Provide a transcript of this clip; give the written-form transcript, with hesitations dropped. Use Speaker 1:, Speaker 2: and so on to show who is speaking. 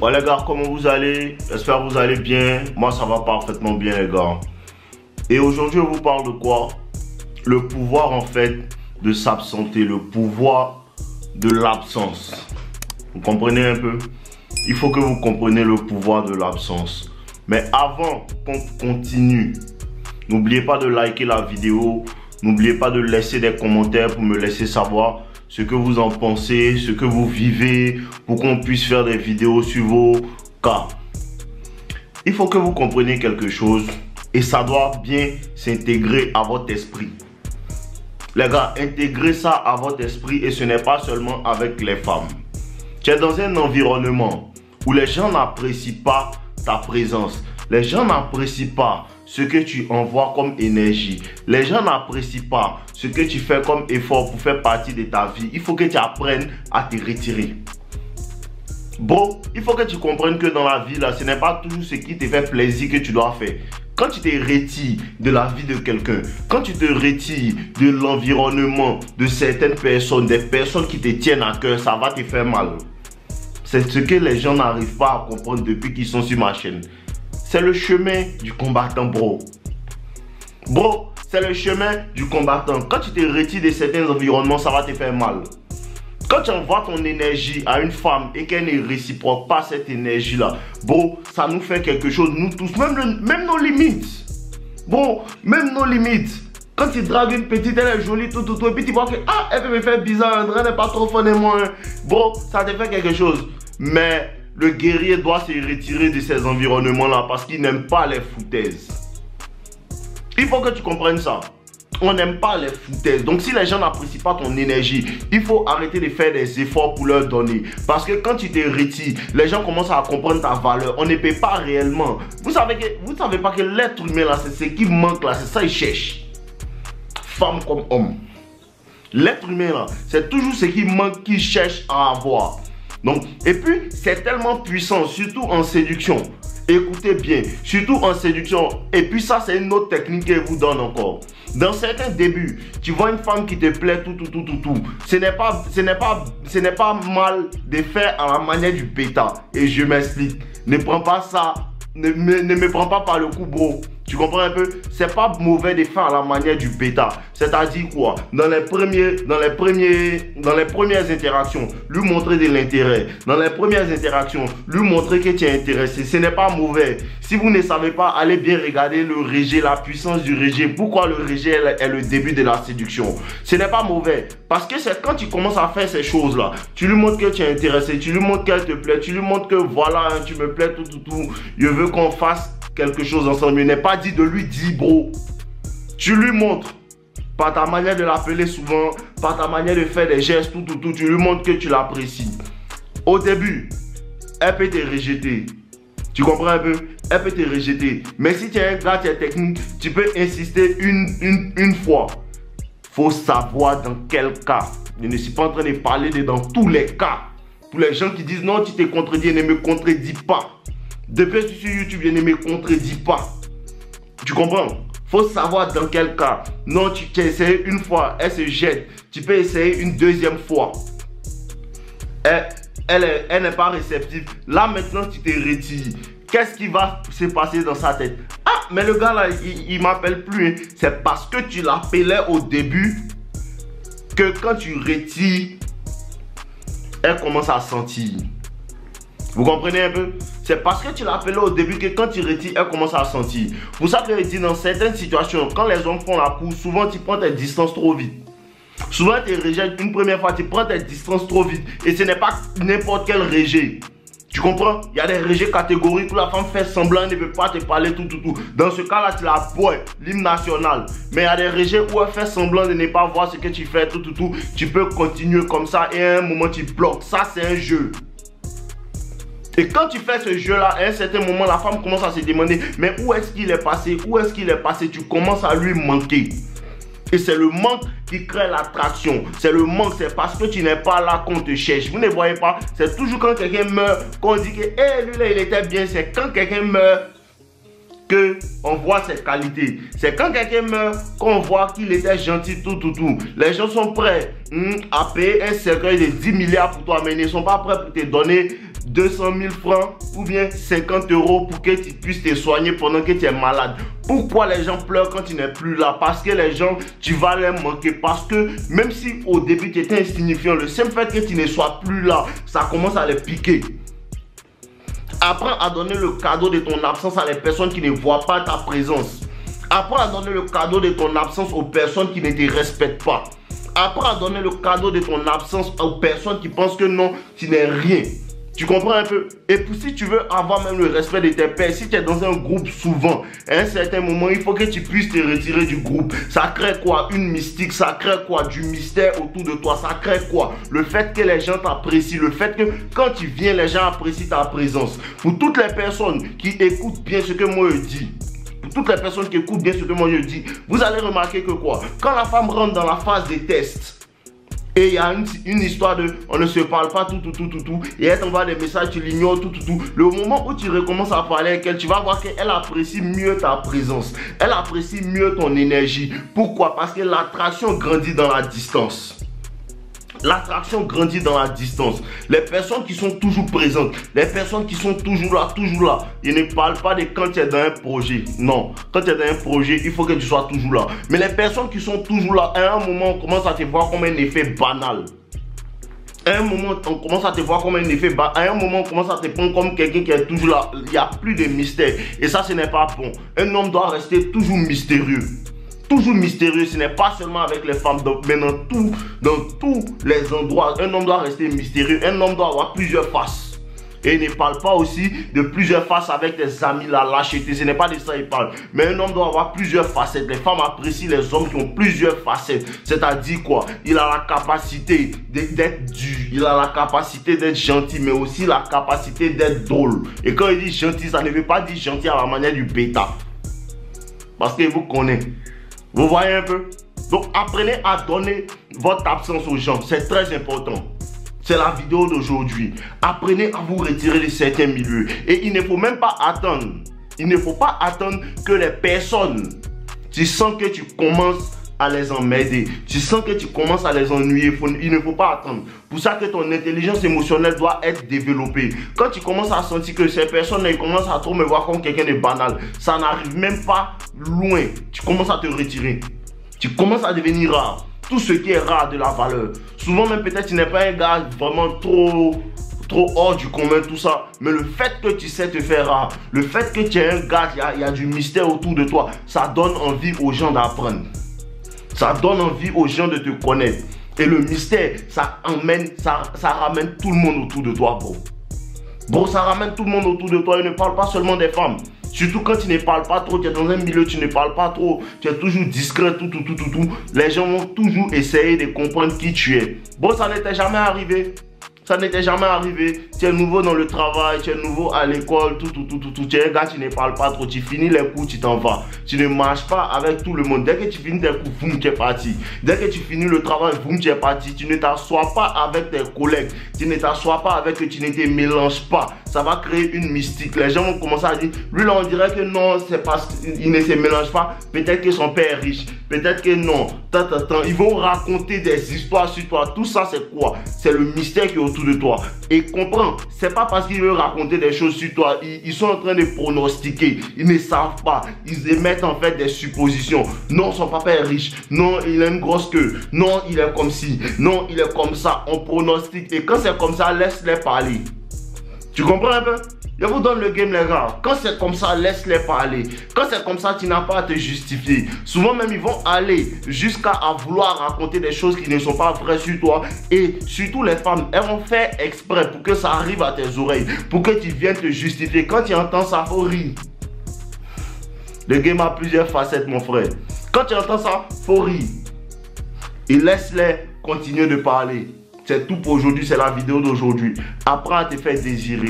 Speaker 1: Ouais les gars, comment vous allez? J'espère que vous allez bien. Moi ça va parfaitement bien les gars. Et aujourd'hui je vous parle de quoi? Le pouvoir en fait de s'absenter, le pouvoir de l'absence. Vous comprenez un peu? Il faut que vous compreniez le pouvoir de l'absence. Mais avant qu'on continue, n'oubliez pas de liker la vidéo. N'oubliez pas de laisser des commentaires pour me laisser savoir ce que vous en pensez, ce que vous vivez, pour qu'on puisse faire des vidéos sur vos cas. Il faut que vous compreniez quelque chose et ça doit bien s'intégrer à votre esprit. Les gars, intégrez ça à votre esprit et ce n'est pas seulement avec les femmes. Tu es dans un environnement où les gens n'apprécient pas ta présence. Les gens n'apprécient pas ce que tu envoies comme énergie. Les gens n'apprécient pas ce que tu fais comme effort pour faire partie de ta vie. Il faut que tu apprennes à te retirer. Bon, il faut que tu comprennes que dans la vie, là, ce n'est pas toujours ce qui te fait plaisir que tu dois faire. Quand tu te retires de la vie de quelqu'un, quand tu te retires de l'environnement de certaines personnes, des personnes qui te tiennent à cœur, ça va te faire mal. C'est ce que les gens n'arrivent pas à comprendre depuis qu'ils sont sur ma chaîne. C'est le chemin du combattant, bro. Bro, c'est le chemin du combattant. Quand tu te retires de certains environnements, ça va te faire mal. Quand tu envoies ton énergie à une femme et qu'elle ne réciproque pas cette énergie-là, bro, ça nous fait quelque chose, nous tous, même nos limites. Bon, même nos limites. Quand tu dragues une petite, elle est jolie, tout, et puis tu vois que, ah, elle peut me faire bizarre, elle n'est pas trop fun et moi. Bro, ça te fait quelque chose. Mais le guerrier doit se retirer de ces environnements-là parce qu'il n'aime pas les foutaises. Il faut que tu comprennes ça. On n'aime pas les foutaises. Donc si les gens n'apprécient pas ton énergie, il faut arrêter de faire des efforts pour leur donner. Parce que quand tu te retires, les gens commencent à comprendre ta valeur. On ne paie pas réellement. Vous savez pas que l'être humain là, c'est ce qui manque là, c'est ça qu'il cherche. Femme comme homme. L'être humain là, c'est toujours ce qui manque qu'il cherche à avoir. Donc, et puis, c'est tellement puissant, surtout en séduction. Écoutez bien, surtout en séduction. Et puis ça, c'est une autre technique qu'elle vous donne encore. Dans certains débuts, tu vois une femme qui te plaît, tout. Ce n'est pas mal de faire à la manière du bêta. Et je m'explique. Ne prends pas ça, ne me prends pas par le cou, bro. Tu comprends un peu? C'est pas mauvais de faire à la manière du bêta. C'est-à-dire quoi? Dans les premières interactions, lui montrer de l'intérêt. Dans les premières interactions, lui montrer que tu es intéressé. Ce n'est pas mauvais. Si vous ne savez pas, allez bien regarder le rejet, la puissance du rejet. Pourquoi le rejet est le début de la séduction? Ce n'est pas mauvais. Parce que c'est quand tu commences à faire ces choses-là, tu lui montres que tu es intéressé, tu lui montres qu'elle te plaît, tu lui montres que voilà, tu me plais, tout. Je veux qu'on fasse quelque chose ensemble. Il n'est pas dit de lui dire, bro. Tu lui montres par ta manière de l'appeler souvent, par ta manière de faire des gestes, tout. Tu lui montres que tu l'apprécies. Au début, elle peut te rejeter. Tu comprends un peu? Elle peut te rejeter. Mais si tu es un gars, tu es technique, tu peux insister une fois. Faut savoir dans quel cas. Je ne suis pas en train de parler de dans tous les cas. Pour les gens qui disent non, tu t'es contredit, ne me contredis pas. Depuis que tu es sur YouTube, je ne me contredis pas. Tu comprends? Faut savoir dans quel cas. Non, tu as essayé une fois, elle se jette. Tu peux essayer une deuxième fois. Elle n'est pas réceptive. Là maintenant, tu te retires. Qu'est-ce qui va se passer dans sa tête? Ah, mais le gars là, il m'appelle plus. C'est parce que tu l'appelais au début que quand tu retires, elle commence à sentir. Vous comprenez un peu? C'est parce que tu l'appelais au début que quand tu retires, elle commence à sentir. Pour ça que je dis, dans certaines situations, quand les hommes font la course, souvent tu prends tes distances trop vite. Souvent tu rejettes une première fois, tu prends tes distances trop vite. Et ce n'est pas n'importe quel rejet. Tu comprends? Il y a des rejets catégoriques où la femme fait semblant, elle ne veut pas te parler, tout. Dans ce cas-là, tu la bois, l'hymne national. Mais il y a des rejets où elle fait semblant de ne pas voir ce que tu fais, tout. Tu peux continuer comme ça et à un moment tu bloques. Ça, c'est un jeu. Et quand tu fais ce jeu-là, à un certain moment, la femme commence à se demander, mais où est-ce qu'il est passé? Où est-ce qu'il est passé? Tu commences à lui manquer. Et c'est le manque qui crée l'attraction. C'est le manque, c'est parce que tu n'es pas là qu'on te cherche. Vous ne voyez pas? C'est toujours quand quelqu'un meurt qu'on dit que hey, lui là, il était bien. C'est quand quelqu'un meurt qu'on voit ses qualités. C'est quand quelqu'un meurt qu'on voit qu'il était gentil, tout. Les gens sont prêts à payer un cercueil de 10 milliards pour toi, mais ils ne sont pas prêts pour te donner 200 000 francs ou bien 50 € pour que tu puisses te soigner pendant que tu es malade. Pourquoi les gens pleurent quand tu n'es plus là? Parce que les gens, tu vas les manquer. Parce que même si au début tu étais insignifiant, le simple fait que tu ne sois plus là, ça commence à les piquer. Apprends à donner le cadeau de ton absence à les personnes qui ne voient pas ta présence. Apprends à donner le cadeau de ton absence aux personnes qui ne te respectent pas. Apprends à donner le cadeau de ton absence aux personnes qui pensent que non, tu n'es rien. Tu comprends un peu? Et puis si tu veux avoir même le respect de tes pairs, si tu es dans un groupe souvent, à un certain moment, il faut que tu puisses te retirer du groupe. Ça crée quoi? Une mystique, ça crée quoi? Du mystère autour de toi, ça crée quoi? Le fait que les gens t'apprécient, le fait que quand tu viens, les gens apprécient ta présence. Pour toutes les personnes qui écoutent bien ce que moi je dis, toutes les personnes qui écoutent bien ce que moi je dis, vous allez remarquer que quoi? Quand la femme rentre dans la phase des tests, et il y a une histoire de on ne se parle pas tout, et elle t'envoie des messages, tu l'ignores tout. Le moment où tu recommences à parler avec elle, tu vas voir qu'elle apprécie mieux ta présence. Elle apprécie mieux ton énergie. Pourquoi? Parce que l'attraction grandit dans la distance. L'attraction grandit dans la distance. Les personnes qui sont toujours présentes, les personnes qui sont toujours là, ils ne parlent pas de quand tu es dans un projet. Non, quand tu es dans un projet, il faut que tu sois toujours là. Mais les personnes qui sont toujours là, à un moment, on commence à te voir comme un effet banal. À un moment, on commence à te voir comme un effet banal. À un moment, on commence à te prendre comme quelqu'un qui est toujours là. Il n'y a plus de mystère. Et ça, ce n'est pas bon. Un homme doit rester toujours mystérieux. Toujours mystérieux, ce n'est pas seulement avec les femmes, mais dans tous les endroits. Un homme doit rester mystérieux, un homme doit avoir plusieurs faces. Et il ne parle pas aussi de plusieurs faces avec tes amis, la lâcheté, ce n'est pas de ça qu'il parle. Mais un homme doit avoir plusieurs facettes. Les femmes apprécient les hommes qui ont plusieurs facettes. C'est-à-dire quoi? Il a la capacité d'être dur, il a la capacité d'être gentil, mais aussi la capacité d'être drôle. Et quand il dit gentil, ça ne veut pas dire gentil à la manière du bêta. Parce qu'il vous connaît. Vous voyez un peu? Donc apprenez à donner votre absence aux gens. C'est très important. C'est la vidéo d'aujourd'hui. Apprenez à vous retirer de certains milieux. Et il ne faut même pas attendre. Il ne faut pas attendre que les personnes, tu sens que tu commences à les emmerder. Tu sens que tu commences à les ennuyer. Il ne faut pas attendre. Pour ça que ton intelligence émotionnelle doit être développée. Quand tu commences à sentir que ces personnes commencent à trop me voir comme quelqu'un de banal, ça n'arrive même pas loin. Tu commences à te retirer. Tu commences à devenir rare. Tout ce qui est rare de la valeur. Souvent même peut-être tu n'es pas un gars vraiment trop hors du commun, tout ça. Mais le fait que tu sais te faire rare, le fait que tu es un gars, il y a du mystère autour de toi, ça donne envie aux gens d'apprendre. Ça donne envie aux gens de te connaître. Et le mystère, ça ramène tout le monde autour de toi, bro. Bro, ça ramène tout le monde autour de toi. Et ne parle pas seulement des femmes. Surtout quand tu ne parles pas trop, tu es dans un milieu, tu ne parles pas trop, tu es toujours discret, tout. Les gens vont toujours essayer de comprendre qui tu es. Bon, ça n'était jamais arrivé. Ça n'était jamais arrivé. Tu es nouveau dans le travail, tu es nouveau à l'école, tout. Tu es un gars, tu ne parles pas trop. Tu finis les cours, tu t'en vas. Tu ne marches pas avec tout le monde. Dès que tu finis tes cours, boum, tu es parti. Dès que tu finis le travail, boum, tu es parti. Tu ne t'assois pas avec tes collègues. Tu ne t'assois pas avec eux, tu ne te mélanges pas. Ça va créer une mystique. Les gens vont commencer à dire, lui là, on dirait que non, c'est parce qu'il ne se mélange pas. Peut-être que son père est riche. Peut-être que non. Ils vont raconter des histoires sur toi. Tout ça, c'est quoi? C'est le mystère qui est autour de toi. Et comprends, c'est pas parce qu'ils veulent raconter des choses sur toi. Ils sont en train de pronostiquer. Ils ne savent pas. Ils émettent en fait des suppositions. Non, son papa est riche. Non, il a une grosse queue. Non, il est comme ci. Non, il est comme ça. On pronostique. Et quand c'est comme ça, laisse-les parler. Tu comprends un peu? Je vous donne le game, les gars. Quand c'est comme ça, laisse-les parler. Quand c'est comme ça, tu n'as pas à te justifier. Souvent même, ils vont aller jusqu'à vouloir raconter des choses qui ne sont pas vraies sur toi. Et surtout les femmes, elles vont faire exprès pour que ça arrive à tes oreilles. Pour que tu viennes te justifier. Quand tu entends ça, faut rire. Le game a plusieurs facettes, mon frère. Quand tu entends ça, faut rire. Et laisse-les continuer de parler. C'est tout pour aujourd'hui, c'est la vidéo d'aujourd'hui. Apprends à te faire désirer.